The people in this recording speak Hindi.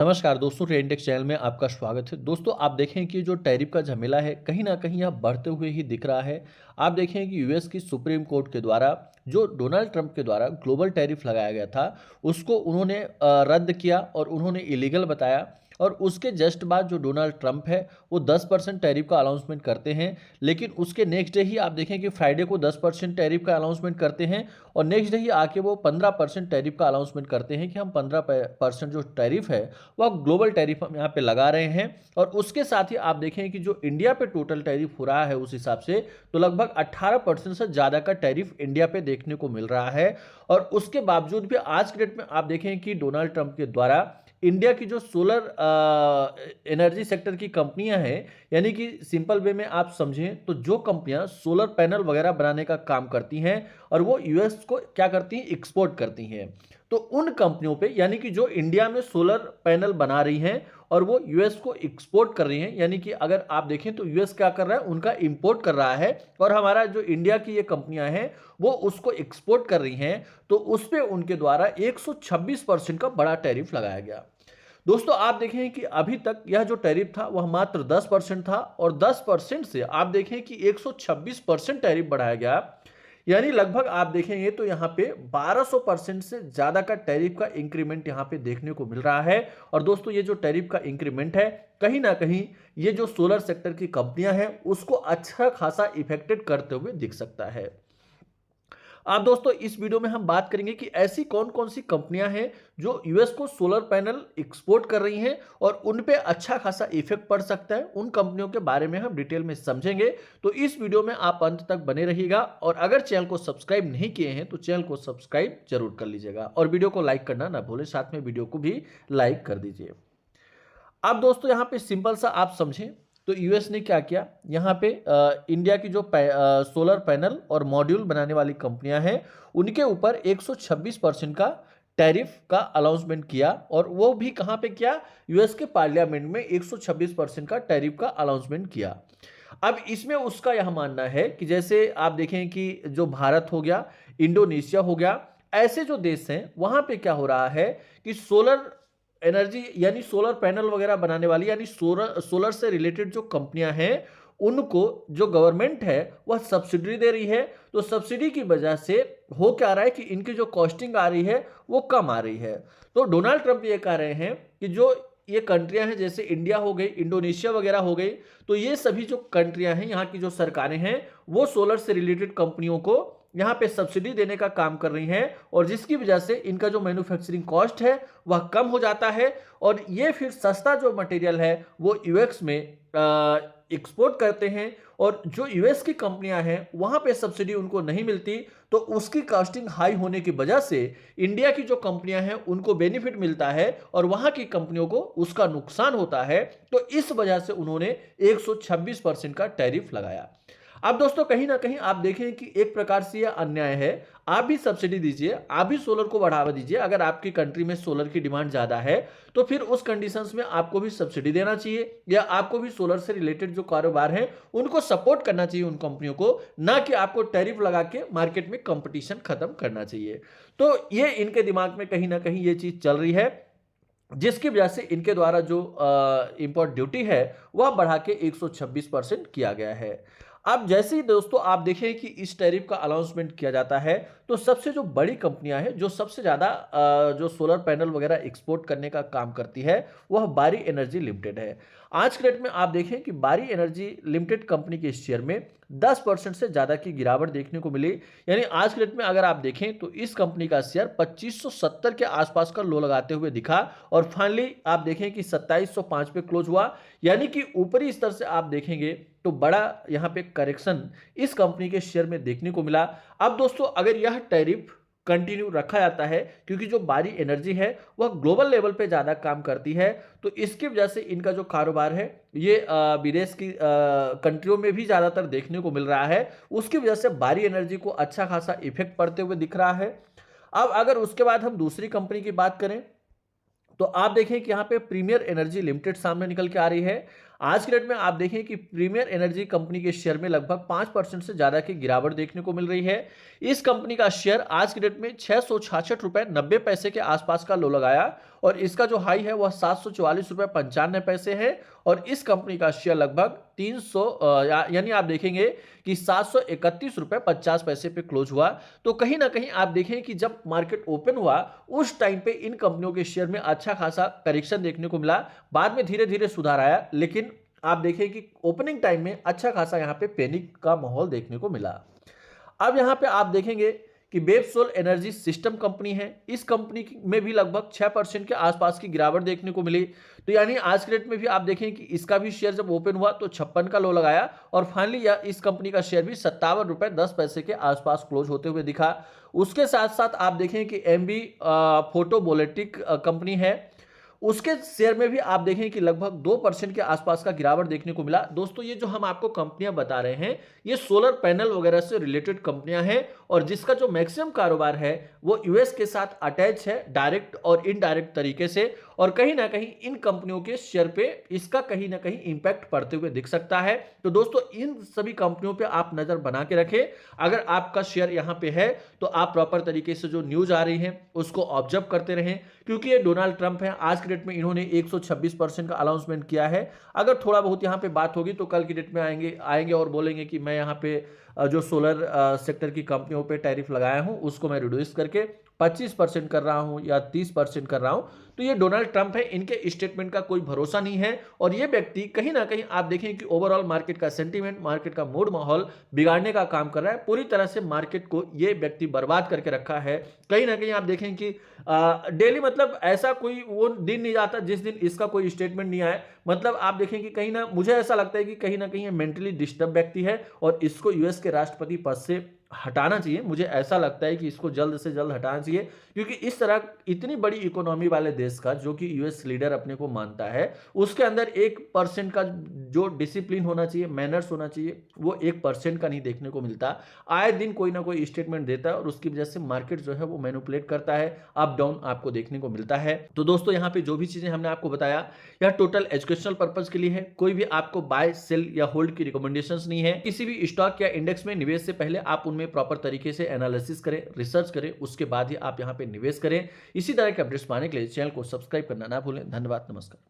नमस्कार दोस्तों, ट्रेंडेक्स चैनल में आपका स्वागत है। दोस्तों, आप देखें कि जो टैरिफ का झमेला है कहीं ना कहीं यह बढ़ते हुए ही दिख रहा है। आप देखें कि यूएस की सुप्रीम कोर्ट के द्वारा जो डोनाल्ड ट्रंप के द्वारा ग्लोबल टैरिफ लगाया गया था उसको उन्होंने रद्द किया और उन्होंने इलीगल बताया। और उसके जस्ट बाद जो डोनाल्ड ट्रंप है वो 10% टैरिफ का अनाउंसमेंट करते हैं। लेकिन उसके नेक्स्ट डे ही आप देखें कि फ्राइडे को 10% टैरिफ का अनाउंसमेंट करते हैं और नेक्स्ट डे ही आके वो 15% टैरिफ का अनाउंसमेंट करते हैं कि हम 15% जो टैरिफ है वह ग्लोबल टैरिफ हम यहाँ पे लगा रहे हैं। और उसके साथ ही आप देखें कि जो इंडिया पे टोटल टैरिफ हो रहा है उस हिसाब से तो लगभग 18% से ज़्यादा का टैरिफ इंडिया पे देखने को मिल रहा है। और उसके बावजूद भी आज के डेट में आप देखें कि डोनाल्ड ट्रंप के द्वारा इंडिया की जो सोलर एनर्जी सेक्टर की कंपनियां हैं, यानी कि सिंपल वे में आप समझें तो जो कंपनियां सोलर पैनल वगैरह बनाने का काम करती हैं और वो यूएस को क्या करती हैं, एक्सपोर्ट करती हैं। तो उन कंपनियों पे यानी कि जो इंडिया में सोलर पैनल बना रही हैं और वो यूएस को एक्सपोर्ट कर रही हैं, यानी कि अगर आप देखें तो यूएस क्या कर रहा है, उनका इंपोर्ट कर रहा है और हमारा जो इंडिया की ये कंपनियां हैं वो उसको एक्सपोर्ट कर रही हैं। तो उस पे उनके द्वारा 126% का बड़ा टैरिफ लगाया गया। दोस्तों, आप देखें कि अभी तक यह जो टैरिफ था वह मात्र 10% था और 10% से आप देखें कि 126% टैरिफ बढ़ाया गया। यानी लगभग आप देखेंगे तो यहाँ पे 1200% से ज्यादा का टैरिफ का इंक्रीमेंट यहाँ पे देखने को मिल रहा है। और दोस्तों, ये जो टैरिफ का इंक्रीमेंट है कहीं ना कहीं ये जो सोलर सेक्टर की कंपनियां हैं उसको अच्छा खासा इफेक्टेड करते हुए दिख सकता है। आप दोस्तों, इस वीडियो में हम बात करेंगे कि ऐसी कौन कौन सी कंपनियां हैं जो यूएस को सोलर पैनल एक्सपोर्ट कर रही हैं और उन पे अच्छा खासा इफेक्ट पड़ सकता है। उन कंपनियों के बारे में हम डिटेल में समझेंगे। तो इस वीडियो में आप अंत तक बने रहिएगा और अगर चैनल को सब्सक्राइब नहीं किए हैं तो चैनल को सब्सक्राइब जरूर कर लीजिएगा और वीडियो को लाइक करना ना भूलें, साथ में वीडियो को भी लाइक कर दीजिए। अब दोस्तों, यहाँ पे सिंपल सा आप समझें तो यूएस ने क्या किया, यहाँ पे इंडिया की जो सोलर पैनल और मॉड्यूल बनाने वाली कंपनियां हैं उनके ऊपर 126% का टैरिफ का अनाउंसमेंट किया। और वो भी कहाँ पे किया, यूएस के पार्लियामेंट में 126% का टैरिफ का अनाउंसमेंट किया। अब इसमें उसका यह मानना है कि जैसे आप देखें कि जो भारत हो गया, इंडोनेशिया हो गया, ऐसे जो देश हैं वहां पे क्या हो रहा है कि सोलर एनर्जी यानी सोलर पैनल वगैरह बनाने वाली यानी सोलर से रिलेटेड जो कंपनियां हैं उनको जो गवर्नमेंट है वह सब्सिडी दे रही है। तो सब्सिडी की वजह से हो क्या रहा है कि इनकी जो कॉस्टिंग आ रही है वो कम आ रही है। तो डोनाल्ड ट्रंप ये कह रहे हैं कि जो ये कंट्रियां हैं जैसे इंडिया हो गई, इंडोनेशिया वगैरह हो गई, तो ये सभी जो कंट्रियां हैं, यहाँ की जो सरकारें हैं वो सोलर से रिलेटेड कंपनियों को यहाँ पे सब्सिडी देने का काम कर रही हैं और जिसकी वजह से इनका जो मैन्युफैक्चरिंग कॉस्ट है वह कम हो जाता है और ये फिर सस्ता जो मटेरियल है वो यूएस में एक्सपोर्ट करते हैं। और जो यूएस की कंपनियां हैं वहां पे सब्सिडी उनको नहीं मिलती, तो उसकी कॉस्टिंग हाई होने की वजह से इंडिया की जो कंपनियां हैं उनको बेनिफिट मिलता है और वहां की कंपनियों को उसका नुकसान होता है। तो इस वजह से उन्होंने 126% का टैरिफ लगाया। अब दोस्तों, कहीं ना कहीं आप देखें कि एक प्रकार से यह अन्याय है। आप भी सब्सिडी दीजिए, आप भी सोलर को बढ़ावा दीजिए। अगर आपकी कंट्री में सोलर की डिमांड ज्यादा है तो फिर उस कंडीशंस में आपको भी सब्सिडी देना चाहिए या आपको भी सोलर से रिलेटेड जो कारोबार है उनको सपोर्ट करना चाहिए उन कंपनियों को, ना कि आपको टैरिफ लगा के मार्केट में कंपटीशन खत्म करना चाहिए। तो ये इनके दिमाग में कहीं ना कहीं ये चीज चल रही है जिसकी वजह से इनके द्वारा जो इंपोर्ट ड्यूटी है वह बढ़ा के 126% किया गया है। अब जैसे ही दोस्तों आप देखें कि इस टैरिफ का अनाउंसमेंट किया जाता है तो सबसे जो बड़ी कंपनियां हैं जो सबसे ज्यादा जो सोलर पैनल वगैरह एक्सपोर्ट करने का काम करती है वह बारी एनर्जी लिमिटेड है। आज के डेट में आप देखें कि बारी एनर्जी लिमिटेड कंपनी के शेयर में 10% से ज्यादा की गिरावट देखने को मिली। यानी आज के डेट में अगर आप देखें तो इस कंपनी का शेयर 2570 के आसपास का लो लगाते हुए दिखा और फाइनली आप देखें कि 2705 पे क्लोज हुआ। यानी कि ऊपरी स्तर से आप देखेंगे तो बड़ा यहां पे करेक्शन इस कंपनी के शेयर में देखने को मिला। अब दोस्तों, अगर यह टैरिफ कंटिन्यू रखा जाता है क्योंकि जो बारी एनर्जी है वह ग्लोबल लेवल पे ज्यादा काम करती है, तो इसकी वजह से इनका जो कारोबार है ये विदेश की कंट्रियों में भी ज्यादातर देखने को मिल रहा है। उसकी वजह से बारी एनर्जी को अच्छा खासा इफेक्ट पड़ते हुए दिख रहा है। अब अगर उसके बाद हम दूसरी कंपनी की बात करें तो आप देखें कि यहाँ पे प्रीमियर एनर्जी लिमिटेड सामने निकल के आ रही है। आज के डेट में आप देखें कि प्रीमियर एनर्जी कंपनी के शेयर में लगभग 5% से ज्यादा की गिरावट देखने को मिल रही है। इस कंपनी का शेयर आज के डेट में 666 रुपए 90 पैसे के आसपास का लो लगाया और इसका जो हाई है वह 744 रुपए 95 पैसे है और इस कंपनी का शेयर लगभग 300 यानी आप देखेंगे कि 731 रुपए 50 पैसे पे क्लोज हुआ। तो कहीं ना कहीं आप देखें कि जब मार्केट ओपन हुआ उस टाइम पे इन कंपनियों के शेयर में अच्छा खासा करेक्शन देखने को मिला, बाद में धीरे धीरे सुधार आया, लेकिन आप देखें कि ओपनिंग टाइम में अच्छा खासा यहाँ पे पैनिक का माहौल देखने को मिला। अब यहाँ पे आप देखेंगे कि बेबसोल एनर्जी सिस्टम कंपनी है, इस कंपनी में भी लगभग 6% के आसपास की गिरावट देखने को मिली। तो यानी आज के रेट में भी आप देखें कि इसका भी शेयर जब ओपन हुआ तो 56 का लो लगाया और फाइनली इस कंपनी का शेयर भी 57 रुपए 10 पैसे के आसपास क्लोज होते हुए दिखा। उसके साथ साथ आप देखें कि एमबी फोटोवोल्टिक कंपनी है, उसके शेयर में भी आप देखें कि लगभग 2% के आसपास का गिरावट देखने को मिला। दोस्तों ये जो हम आपको कंपनियां बता रहे हैं ये सोलर पैनल वगैरह से रिलेटेड कंपनियां हैं और जिसका जो मैक्सिमम कारोबार है वो यूएस के साथ अटैच है डायरेक्ट और इनडायरेक्ट तरीके से, और कहीं ना कहीं इन कंपनियों के शेयर पे इसका कहीं ना कहीं इंपैक्ट पड़ते हुए दिख सकता है। तो दोस्तों इन सभी कंपनियों पे आप नजर बना के रखें। अगर आपका शेयर यहाँ पे है तो आप प्रॉपर तरीके से जो न्यूज आ रही है उसको ऑब्जर्व करते रहें, क्योंकि ये डोनाल्ड ट्रंप है। आज के डेट में इन्होंने 126% का अनाउंसमेंट किया है। अगर थोड़ा बहुत यहाँ पे बात होगी तो कल की डेट में आएंगे और बोलेंगे कि मैं यहाँ पे जो सोलर सेक्टर की कंपनियों पे टैरिफ लगाया हूं उसको मैं रिड्यूस करके 25% कर रहा हूं या 30% कर रहा हूं। तो ये डोनाल्ड ट्रंप है, इनके स्टेटमेंट का कोई भरोसा नहीं है और ये व्यक्ति कहीं ना कहीं आप देखें कि ओवरऑल मार्केट का सेंटीमेंट, मार्केट का मूड माहौल बिगाड़ने का काम कर रहा है। पूरी तरह से मार्केट को ये व्यक्ति बर्बाद करके रखा है। कहीं ना कहीं आप देखें कि डेली मतलब ऐसा कोई वो दिन नहीं जाता जिस दिन इसका कोई स्टेटमेंट नहीं आए। मतलब आप देखें कि कहीं ना, मुझे ऐसा लगता है कि कहीं ना कहीं ये मेंटली डिस्टर्ब व्यक्ति है और इसको यूएस के राष्ट्रपति पद से हटाना चाहिए। मुझे ऐसा लगता है कि इसको जल्द से जल्द हटाना चाहिए, क्योंकि इस तरह इतनी बड़ी इकोनॉमी वाले देश का जो कि यूएस लीडर अपने को मानता है उसके अंदर 1% का जो डिसिप्लिन होना चाहिए, मैनर्स होना चाहिए, वो 1% का नहीं देखने को मिलता। आए दिन कोई ना कोई स्टेटमेंट देता है और उसकी वजह से मार्केट जो है वो मैनिपुलेट करता है, अप डाउन आपको देखने को मिलता है। तो दोस्तों यहाँ पे जो भी चीजें हमने आपको बताया यह टोटल एजुकेशनल पर्पज के लिए है, कोई भी आपको बाय सेल या होल्ड की रिकमेंडेशंस नहीं है। किसी भी स्टॉक या इंडेक्स में निवेश से पहले आप उनमें प्रॉपर तरीके से एनालिसिस करें, रिसर्च करें, उसके बाद ही आप यहाँ पे निवेश करें। इसी तरह के अपडेट्स पाने के लिए चैनल को सब्सक्राइब करना ना भूलें। धन्यवाद, नमस्कार।